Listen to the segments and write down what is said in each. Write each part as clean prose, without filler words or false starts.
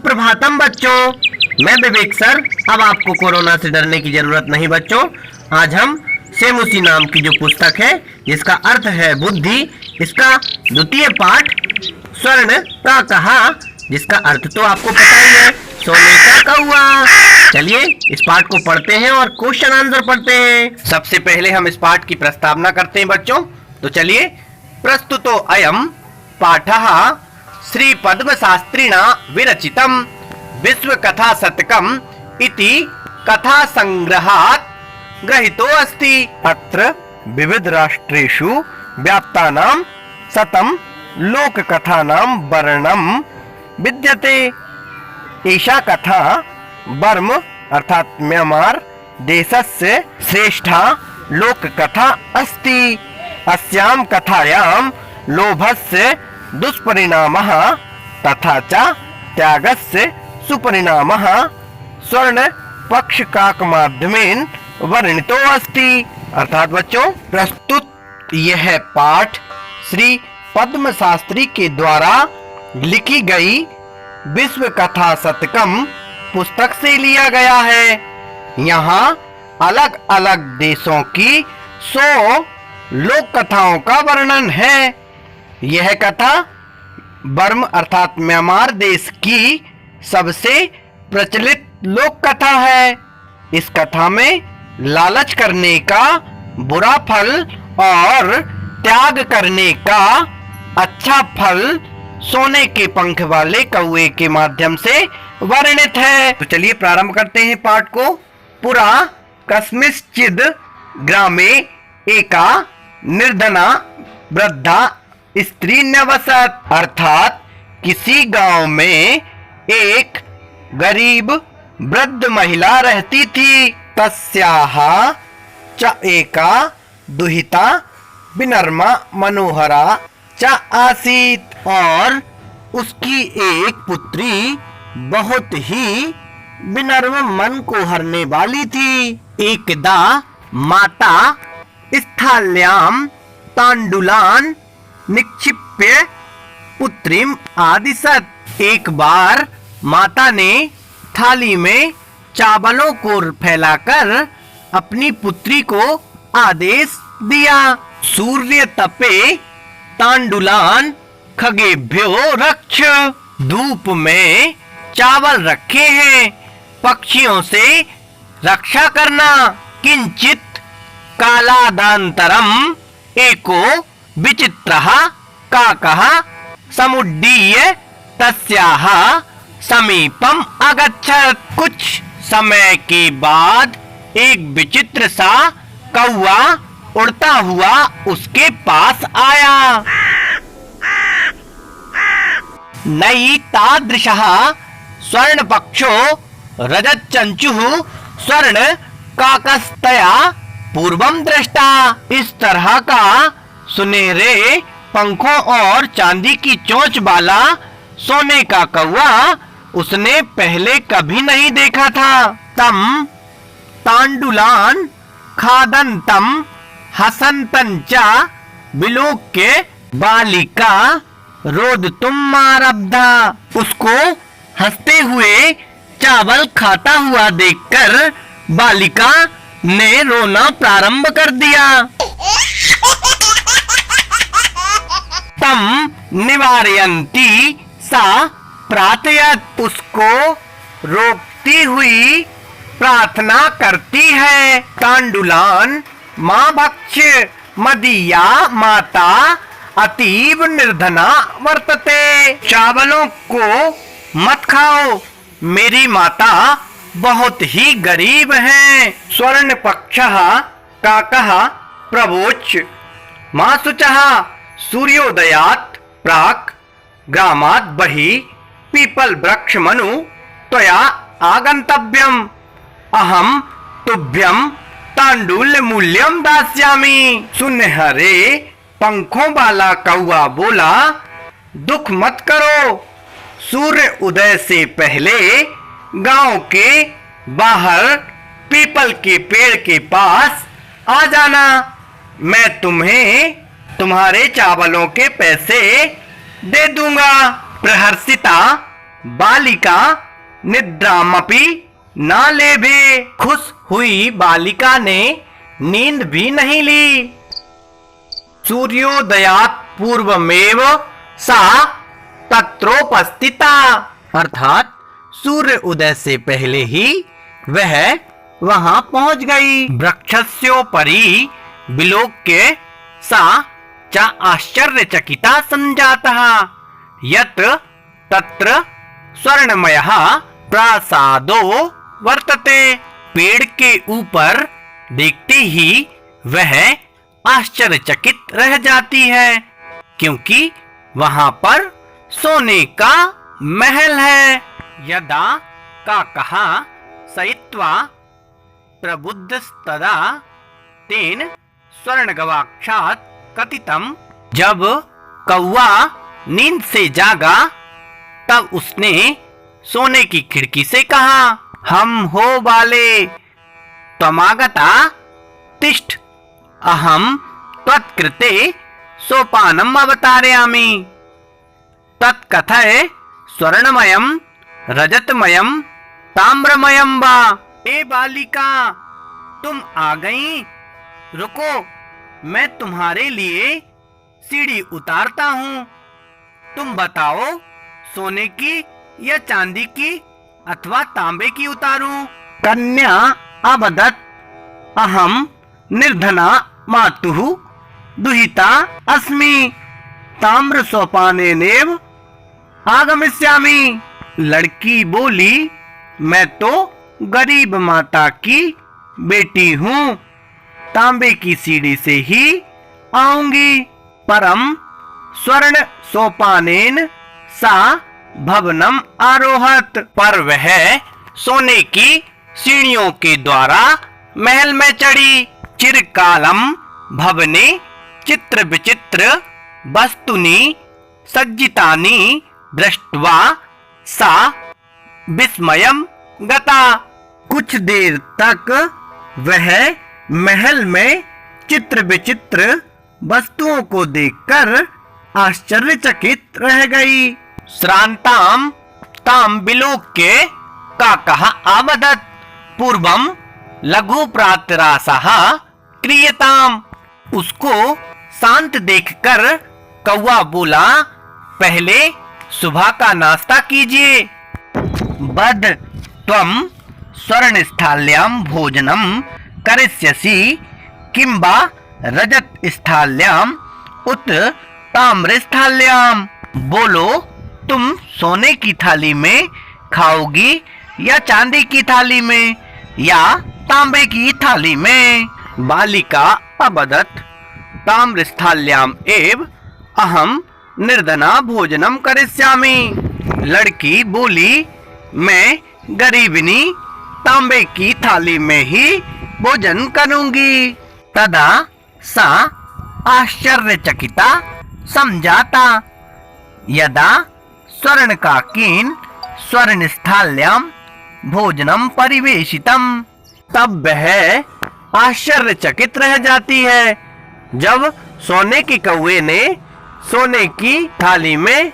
सुप्रभातम बच्चों, मैं विवेक सर। अब आपको कोरोना से डरने की जरूरत नहीं बच्चों। आज हम सेमुसी नाम की जो पुस्तक है जिसका अर्थ है बुद्धि, इसका द्वितीय पाठ स्वर्ण का कहा, जिसका अर्थ तो आपको पता ही है, सोने का कौआ। चलिए इस पाठ को पढ़ते हैं और क्वेश्चन आंसर पढ़ते हैं। सबसे पहले हम इस पाठ की प्रस्तावना करते हैं बच्चों। तो चलिए, प्रस्तुतो अयम पाठः श्री पद्म शास्त्रिणा विरचितम विश्व कथा शतकम इति कथा संग्रहात् ग्रहीतो अस्ति। अत्र विविध राष्ट्रेषु व्याप्तानां शतं लोक कथानां वर्णनम विद्यते। एषा कथा बर्म अर्थात म्यांमार देशस्य श्रेष्ठा लोक कथा अस्ति। अस्यां कथायां लोभस्य दुष्परिणामः तथा च त्यागस्य सुपरिणामः स्वर्ण पक्षकाक माध्यमेन वर्णितो अस्ति। अर्थात बच्चों, प्रस्तुत यह पाठ श्री पद्म शास्त्री के द्वारा लिखी गई विश्व कथा शतकम पुस्तक से लिया गया है। यहाँ अलग अलग देशों की 100 लोक कथाओं का वर्णन है। यह कथा बर्म अर्थात म्यांमार देश की सबसे प्रचलित लोक कथा है। इस कथा में लालच करने का बुरा फल और त्याग करने का अच्छा फल सोने के पंख वाले कौए के माध्यम से वर्णित है। तो चलिए प्रारंभ करते हैं पाठ को। पुरा कस्मिंश्चिद ग्रामे एका निर्धना वृद्धा स्त्री न्यवसत। अर्थात किसी गांव में एक गरीब वृद्ध महिला रहती थी। तस्याः च एका दुहिता विनर्मा मनोहरा च आसीत। और उसकी एक पुत्री बहुत ही विनम्र मन को हरने वाली थी। एकदा माता स्थाल्यां तांडुलान निक्षिप्य पुत्रीम आदिशत। एक बार माता ने थाली में चावलों को फैलाकर अपनी पुत्री को आदेश दिया। सूर्य तपे तांडुलान खगेभ्यो रक्ष। धूप में चावल रखे हैं, पक्षियों से रक्षा करना। किंचित कालादांतरम एको विचित्रः काकः समुड्डीय तस्याः समीपम अगच्छत। कुछ समय के बाद एक विचित्र सा कौआ उड़ता हुआ उसके पास आया। नई तादृशः स्वर्ण पक्षो रजत चंचुः स्वर्ण काकस्तया पूर्वम दृष्टा। इस तरह का सुनहरे पंखों और चांदी की चोंच वाला सोने का कौआ उसने पहले कभी नहीं देखा था। तम तांडुलान खादंतम हसंतं च विलोक्य बालिका रोदतुम आरब्धा। उसको हंसते हुए चावल खाता हुआ देखकर बालिका ने रोना प्रारंभ कर दिया। तम निवारयन्ती सा प्रार्थयत। उसको रोकती हुई प्रार्थना करती है। तांडुलान माँ भक्ष मदीया माता अतीव निर्धना वर्तते। चावलों को मत खाओ, मेरी माता बहुत ही गरीब हैं। स्वर्ण पक्षः काकः प्रवोच माँ शुचः सूर्योदयात् प्राक् ग्रामात् बहिः पीपल वृक्ष मनु त्वया आगंतव्यम अहम तुभ्यम तांडुल मूल्यम दास्यामि। सुनहरे पंखों वाला कौआ बोला, दुख मत करो, सूर्य उदय से पहले गांव के बाहर पीपल के पेड़ के पास आ जाना। मैं तुम्हें तुम्हारे चावलों के पैसे दे दूंगा। प्रहर्षिता बालिका निद्रामपि न लेभे। खुश हुई बालिका ने नींद भी नहीं ली। सूर्योदयात् पूर्वमेव सा तत्रोपस्थिता, अर्थात सूर्य उदय से पहले ही वह वहां पहुंच गई। वृक्षस्योपरि विलोक्य सा च आश्चर्यचकिता संजातः यत् तत्र स्वर्णमयः प्रासादो वर्तते। पेड़ के ऊपर देखते ही वह आश्चर्यचकित रह जाती है, क्योंकि वहां पर सोने का महल है। यदा का कहा सयित्वा प्रबुद्धस्तदा तेन स्वर्णगवाक्षात् कथितम्। जब कौवा नींद से जागा तब उसने सोने की खिड़की से कहा, हम हो बाले त्वमागता तिष्ठ अहम त्वत्कृते सोपानम अवतारयामि। तत्कथय स्वर्णमयम रजतमयम ताम्रमयम वा। ए बालिका, तुम आ गई, रुको, मैं तुम्हारे लिए सीढ़ी उतारता हूँ। तुम बताओ, सोने की या चांदी की अथवा तांबे की उतारूं? कन्या अवदत्, अहम निर्धना मातुः दुहिता अस्मि, ताम्र सोपानेनेव आगमिष्यामि। लड़की बोली, मैं तो गरीब माता की बेटी हूँ, तांबे की सीढ़ी से ही आऊंगी। परम स्वर्ण सोपानेन सा भवनम आरोहत, पर वह सोने की सीढ़ियों के द्वारा महल में चढ़ी। चिरकालम भवने चित्र विचित्र वस्तुनि सज्जितानि दृष्ट्वा सा विस्मयम गता। कुछ देर तक वह महल में चित्र विचित्र वस्तुओं को देखकर आश्चर्यचकित रह गई। श्रांताम ताम विलोक्य का कहा आवदत् पूर्वम लघु प्रातरासः क्रियताम। उसको शांत देखकर कौवा बोला, पहले सुबह का नाश्ता कीजिए। बद त्वम स्वर्ण स्थाल्याम भोजनम करिष्यसि किंबा रजत स्थाल्याम उत ताम्र स्थाल्याम। बोलो, तुम सोने की थाली में खाओगी या चांदी की थाली में या तांबे की थाली में? बालिका अवदत्, ताम्र स्थाल्याम एव अहम निर्धना भोजनम करिष्यामि। लड़की बोली, मैं गरीबिनी तांबे की थाली में ही भोजन करूंगी। तदा सा आश्चर्यचकिता समझाता यदा स्वर्ण काकीन स्वर्ण स्थाल्याम भोजनम परिवेशितम। तब वह आश्चर्यचकित रह जाती है जब सोने के कौवे ने सोने की थाली में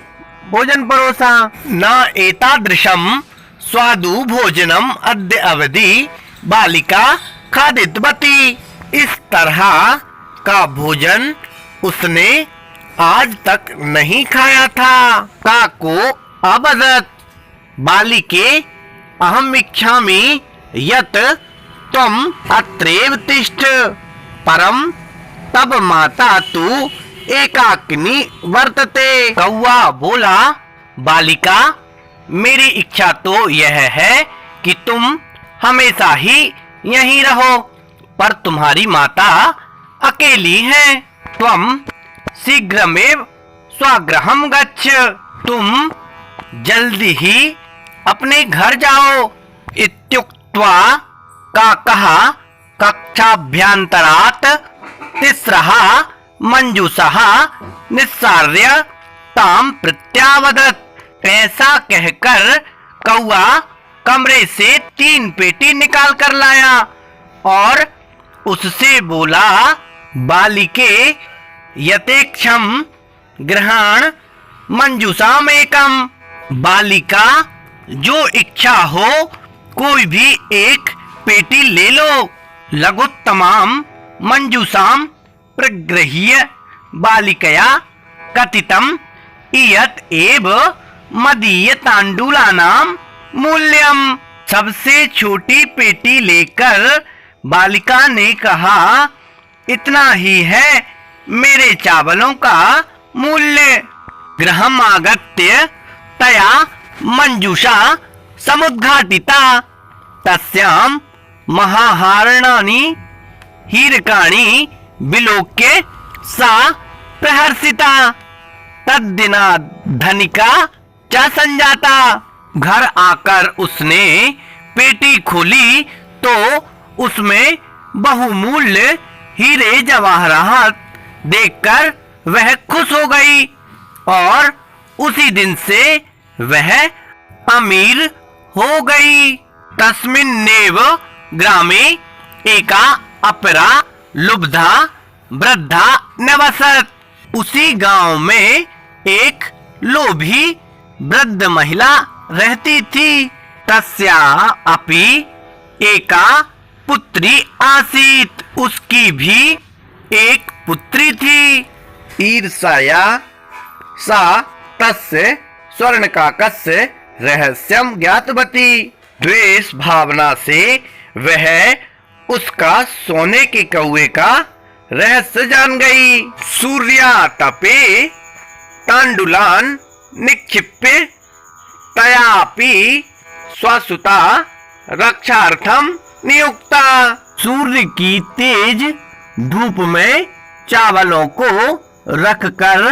भोजन परोसा। न एतादृशम स्वादु भोजनम अद्य अवधि बालिका खादितवती। इस तरह का भोजन उसने आज तक नहीं खाया था। काको अवदत्, बालिके अहम इच्छामि यत् त्वम अत्रैव तिष्ठ, परम तब माता तु एकाकिनी वर्तते। कौवा बोला, बालिका, मेरी इच्छा तो यह है कि तुम हमेशा ही यहीं रहो, पर तुम्हारी माता अकेली है। त्वम शीघ्रमेव स्वगृहं गच्छ, तुम जल्दी ही अपने घर जाओ। इत्युक्त्वा का कहा कक्षाभ्यंतरात् तिस्रः मंजूषः निस्सार्य ताम प्रत्यावदत्। ऐसा कहकर कौवा कमरे से 3 पेटी निकाल कर लाया और उससे बोला, बालिके यथेक्षम ग्रहण मंजूषाम एकम। बालिका, जो इच्छा हो कोई भी एक पेटी ले लो। लघुत्तमाम मंजूषाम प्रगृह्य बालिकया कथितम इयत एव मदीय तांडुलानाम मूल्यम। सबसे छोटी पेटी लेकर बालिका ने कहा, इतना ही है मेरे चावलों का मूल्य। गृहमागत्य तया मंजूषा समुद्घाटिता तस्याम महाहारणानि हीरकाणि विलोक्य सा प्रहर्षिता तद्दिना धनिका च संजाता। घर आकर उसने पेटी खोली तो उसमें बहुमूल्य हीरे जवाहरात देखकर वह खुश हो गई और उसी दिन से वह अमीर हो गई। तस्मिन्नेव ग्रामे एका अपरा लुब्धा वृद्धा नवसत। उसी गांव में एक लोभी वृद्ध महिला रहती थी। तस्या अपि एका पुत्री आसीत। उसकी भी एक पुत्री थी। ईर्ष्या सा तस्य स्वर्णकाकस्य रहस्यम ज्ञातवती। द्वेष भावना से वह उसका सोने के कौवे का रहस्य जान गई। सूर्यातपे तांडुलान निक्षिप्य तयापि स्वसुता रक्षार्थम नियुक्ता। सूर्य की तेज धूप में चावलों को रखकर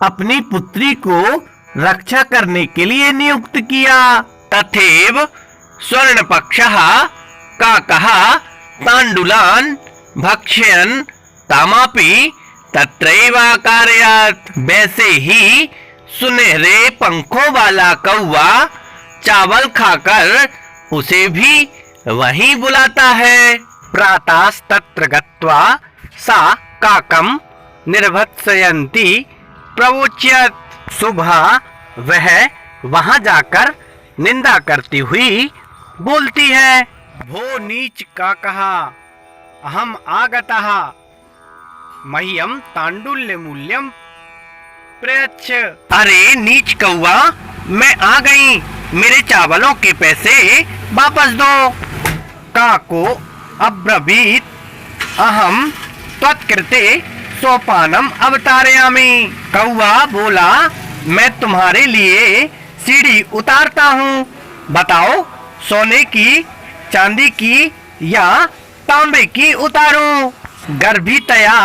अपनी पुत्री को रक्षा करने के लिए नियुक्त किया। तथैव स्वर्णपक्षः काकः तांडुलान भक्षयन् तामापि तत्रैव कारयत्। वैसे ही सुनहरे पंखों वाला कौवा चावल खाकर उसे भी वहीं बुलाता है। प्रातस्तत्र गत्वा सा काकम निर्भत्सयन्ती प्रवोच्यत। सुबह वह वहां जाकर निंदा करती हुई बोलती है, भो नीच काकः अहम आगतः मह्यम तांडुल्य मूल्यम प्रयच्छ। अरे नीच कौवा, मैं आ गई, मेरे चावलों के पैसे वापस दो। काको अब्रवीत, अहम त्वत्कृते सोपानम अवतारयामि। कौवा बोला, मैं तुम्हारे लिए सीढ़ी उतारता हूँ। बताओ, सोने की, चांदी की या तांबे की उतारूं? गर्भितया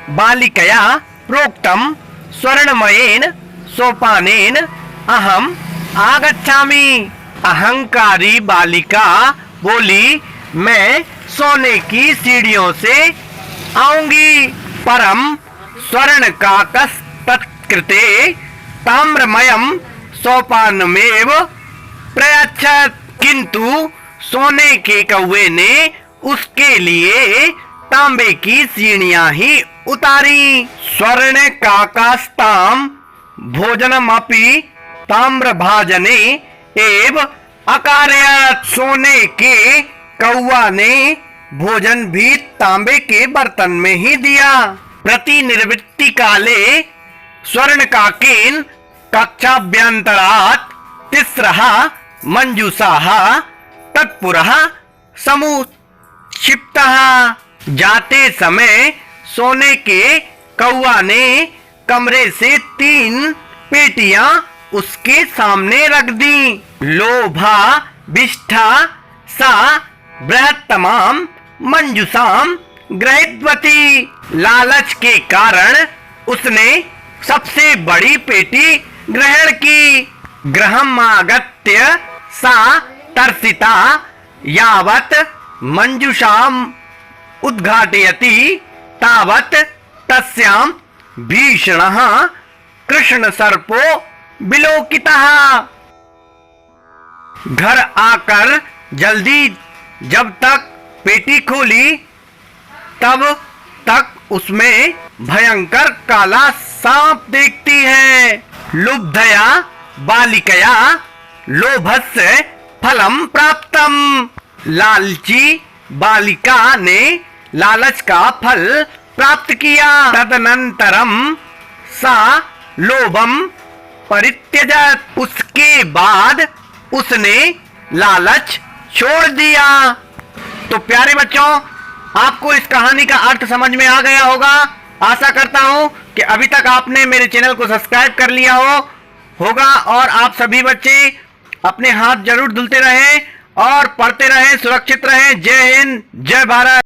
बालिकया प्रोक्तम स्वर्णमयेन सोपानेन अहम आगच्छामि। अहंकारी बालिका बोली, मैं सोने की सीढ़ियों से आऊंगी। परम स्वर्ण काकस तत्कृते ताम्रमयम सोपानमेव प्रयच्छत। किंतु सोने के कौवे ने उसके लिए तांबे की सीढ़ियां ही उतारी। स्वर्ण काकास्ताम भोजनमपि ताम्र भाजने एव अकारयत। सोने के कौवा ने भोजन भी तांबे के बर्तन में ही दिया। प्रतिनिवृत्ति काले स्वर्ण काकेन कक्षाभ्यंतरात् तिस्रः मंजूषाः तत्पुरः समुक्षिप्तः। जाते समय सोने के कौवा ने कमरे से 3 पेटियां उसके सामने रख दी। लोभा विष्ठा सा बृहत्तमाम मंजूषाम गृहीतवती। लालच के कारण उसने सबसे बड़ी पेटी ग्रहण की। गृहमागत्य सा तर्सिता यावत् मंजूषाम उद्घाटयति तावत् तस्याम भीषणः कृष्ण सर्पो विलोकितः। घर आकर जल्दी जब तक पेटी खोली तब तक उसमें भयंकर काला सांप देखती है। लुब्धया बालिकया लोभस्य फलम प्राप्तम। लालची बालिका ने लालच का फल प्राप्त किया। तदनंतरम सा लोभम परित्यजत। उसके बाद उसने लालच छोड़ दिया। तो प्यारे बच्चों, आपको इस कहानी का अर्थ समझ में आ गया होगा। आशा करता हूं कि अभी तक आपने मेरे चैनल को सब्सक्राइब कर लिया होगा और आप सभी बच्चे अपने हाथ जरूर धुलते रहें और पढ़ते रहें, सुरक्षित रहें। जय हिंद, जय भारत।